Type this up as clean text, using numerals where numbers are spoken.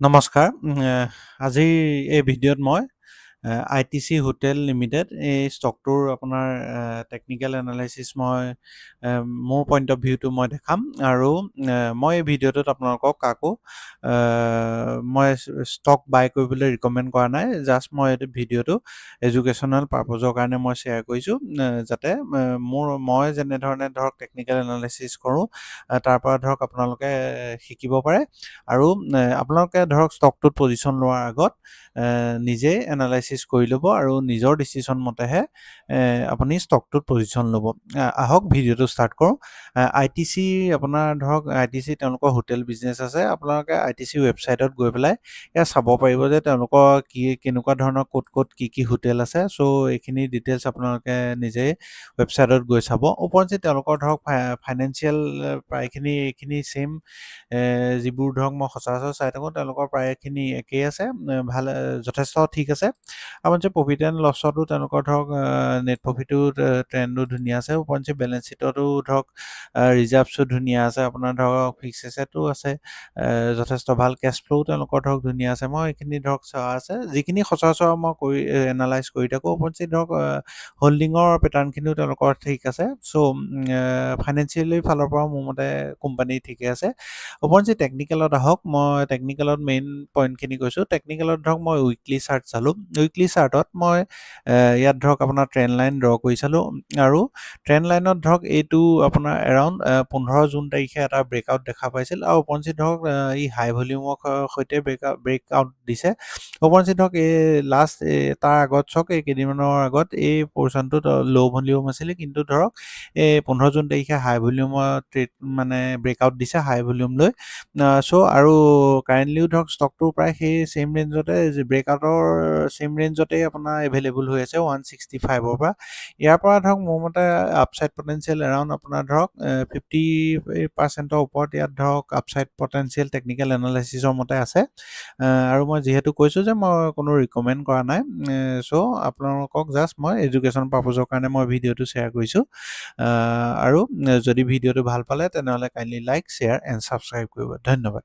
নমস্কাৰ। আজিৰ এই ভিডিঅ'ত মই ITC হোটেল লিমিটেড এই ষ্টকটোৰ আপোনাৰ টেকনিকেল এনালাইচিছ মই মোৰ পইণ্ট অফ ভিউটো মই দেখাম আৰু মই এই ভিডিঅ'টোত আপোনালোকক কাকো মই ষ্টক বাই কৰিবলৈ ৰিকমেণ্ড কৰা নাই। জাষ্ট মই এইটো ভিডিঅ'টো এডুকেশ্যনেল পাৰপজৰ কাৰণে মই শ্বেয়াৰ কৰিছোঁ, যাতে মই যেনেধৰণে ধৰক টেকনিকেল এনালাইচিছ কৰোঁ তাৰ পৰা ধৰক আপোনালোকে শিকিব পাৰে আৰু আপোনালোকে ধৰক ষ্টকটোত পজিশ্যন লোৱাৰ আগত নিজে এনালাইচিছ কৰি ল'ব আৰু নিজৰ ডিচিশ্যন মতেহে আপুনি ষ্টকটোত পজিশ্যন ল'ব। আহক ভিডিঅ'টো ষ্টাৰ্ট কৰোঁ। ITC আপোনাৰ ধৰক ITC তেওঁলোকৰ হোটেল বিজনেছ আছে। আপোনালোকে ITC ৱেবছাইটত গৈ পেলাই ইয়াত চাব পাৰিব যে তেওঁলোকৰ কেনেকুৱা ধৰণৰ ক'ত কি হোটেল আছে। চ' এইখিনি ডিটেইলছ আপোনালোকে নিজে ৱেবছাইটত গৈ চাব। ওপৰঞ্চি তেওঁলোকৰ ধৰক ফাইনেন্সিয়েল প্ৰায়খিনি এইখিনি ছেইম যিবোৰ ধৰক মই সচৰাচৰ চাই থাকোঁ তেওঁলোকৰ প্ৰায়খিনি একেই আছে, ভাল যথেষ্ট ঠিক আছে। ওপৰঞ্চি প্ৰফিট এণ্ড লছতো তেওঁলোকৰ ধৰক নেট প্ৰফিটো ট্ৰেণ্ডো ধুনীয়া আছে। ওপৰঞ্চি বেলেঞ্চ শ্বীটতো ধৰক ৰিজাৰ্ভছো ধুনীয়া আছে। আপোনাৰ ধৰক ফিক্স এছেটো আছে, যথেষ্ট ভাল কেছ ফ্ল'ও তেওঁলোকৰ ধৰক ধুনীয়া আছে। মই এইখিনি ধৰক চোৱা আছে, যিখিনি সচৰাচৰ মই এনালাইজ কৰি থাকোঁ। ওপৰঞ্চি ধৰক হোল্ডিঙৰ পেটাৰ্ণখিনিও তেওঁলোকৰ ঠিক আছে। চ' ফাইনেন্সিয়েলি ফালৰ পৰাও মোৰ মতে কোম্পানী ঠিকে আছে। ওপৰঞ্চি টেকনিকেলত আহক, মই টেকনিকেলত মেইন পইণ্টখিনি কৈছোঁ। টেকনিকেলত ধৰক মই উইকলি চাৰ্ট চালোঁ। উইকলি চাৰ্টত মই ইয়াত ধৰক আপোনাৰ ট্ৰেণ্ড লাইন ড্ৰ কৰি চালোঁ আৰু ট্ৰেণ্ড লাইনত ধৰক এইটো আপোনাৰ এৰাউণ্ড 15 জুন তাৰিখে এটা ব্ৰেকআউট দেখা পাইছিল আৰু ওপৰঞ্চি ধৰক ই হাই ভলিউমৰ সৈতে ব্ৰেকআউট দিছে। ওপৰঞ্চি ধৰক এই লাষ্ট তাৰ আগত চাওক, এই কেইদিনমানৰ আগত এই পৰ্চনটোত ল' ভলিউম আছিলে, কিন্তু ধৰক এই 15 জুন তাৰিখে হাই ভলিউমৰ মানে ব্ৰেকআউট দিছে হাই ভলিউম লৈ। চ' আৰু কাৰেণ্টলিও ধৰক ষ্টকটো প্ৰায় সেই ছেইম ৰেঞ্জতে ব্ৰেকআউটৰ ছেইম ৰেঞ্জতে আপোনাৰ এভেইলেবল হৈ আছে 165ৰ পৰা। ইয়াৰ পৰা ধৰক মোৰ মতে আপছাইড পটেঞ্চিয়েল এৰাউণ্ড আপোনাৰ ধৰক 50% ওপৰত ইয়াত ধৰক আপছাইড পটেঞ্চিয়েল টেকনিকেল এনালাইচিছৰ মতে আছে। আৰু মই যিহেতু কৈছোঁ যে মই কোনো ৰিকমেণ্ড কৰা নাই, চ' আপোনালোকক জাষ্ট মই এডুকেশ্যন পাৰপজৰ কাৰণে মই ভিডিঅ'টো শ্বেয়াৰ কৰিছোঁ। আৰু যদি ভিডিঅ'টো ভাল পালে তেনেহ'লে kindly like, share and subscribe কৰিব। ধন্যবাদ।